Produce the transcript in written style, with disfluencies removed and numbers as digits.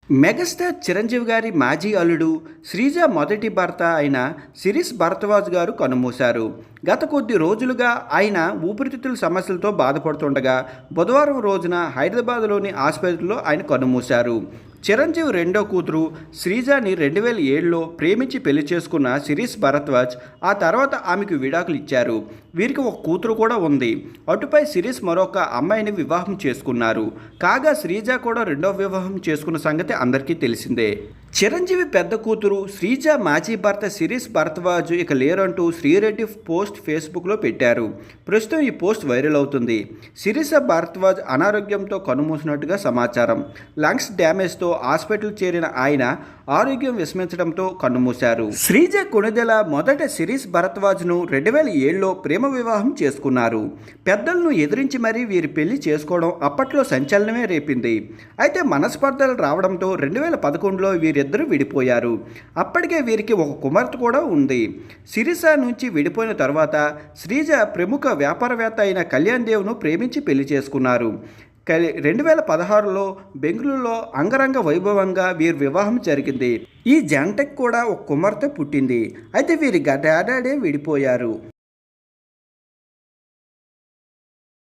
Megastar Chiranjeevi గారి మాజీ అల్లుడు శ్రీజ మొదటి భర్త అయిన శిరీష్ భరద్వాజ్ గారు కన్నుమూశారు. గత కొద్ది రోజులుగా ఆయన ఊపిరితిత్తుల సమస్యలతో బాధపడుతుండగా బుధవారం రోజున హైదరాబాద్లోని ఆసుపత్రిలో ఆయన కన్నుమూశారు. చిరంజీవి రెండో కూతురు శ్రీజాని 2007లో ప్రేమించి పెళ్లి చేసుకున్న శిరీష్ భరద్వాజ్ ఆ తర్వాత ఆమెకు విడాకులు ఇచ్చారు. వీరికి ఒక కూతురు కూడా ఉంది. అటుపై శిరీష్ మరొక అమ్మాయిని వివాహం చేసుకున్నారు. కాగా శ్రీజ కూడా రెండో వివాహం చేసుకున్న సంగతి అందరికీ తెలిసిందే. చిరంజీవి పెద్ద కూతురు శ్రీజ మాజీ భర్త శిరీష్ భరద్వాజ్ ఇక లేరంటూ శ్రీరెడ్డి పోస్ట్ ఫేస్బుక్లో పెట్టారు. ప్రస్తుతం ఈ పోస్ట్ వైరల్ అవుతుంది. శిరీష భరద్వాజ్ అనారోగ్యంతో కన్నుమూసినట్టుగా సమాచారం. లంగ్స్ డ్యామేజ్తో హాస్పిటల్ చేరిన ఆయన ఆరోగ్యం విస్మరించడంతో కన్నుమూశారు. శ్రీజ కొణిదెల మొదట శిరీష్ భరద్వాజ్ను 2007లో ప్రేమ వివాహం చేసుకున్నారు. పెద్దలను ఎదిరించి మరీ వీరి పెళ్లి చేసుకోవడం అప్పట్లో సంచలనమే రేపింది. అయితే మనస్పర్ధలు రావడంతో 2011లో వీరిద్దరూ విడిపోయారు. అప్పటికే వీరికి ఒక కుమార్తె కూడా ఉంది. శిరీష నుంచి విడిపోయిన తర్వాత శ్రీజ ప్రముఖ వ్యాపారవేత్త అయిన కళ్యాణ్ దేవ్ను ప్రేమించి పెళ్లి చేసుకున్నారు. 2016లో బెంగళూరులో అంగరంగ వైభవంగా వీరి వివాహం జరిగింది. ఈ జంటకు కూడా ఒక కుమార్తె పుట్టింది. అయితే వీరి గత ఏడాదే విడిపోయారు.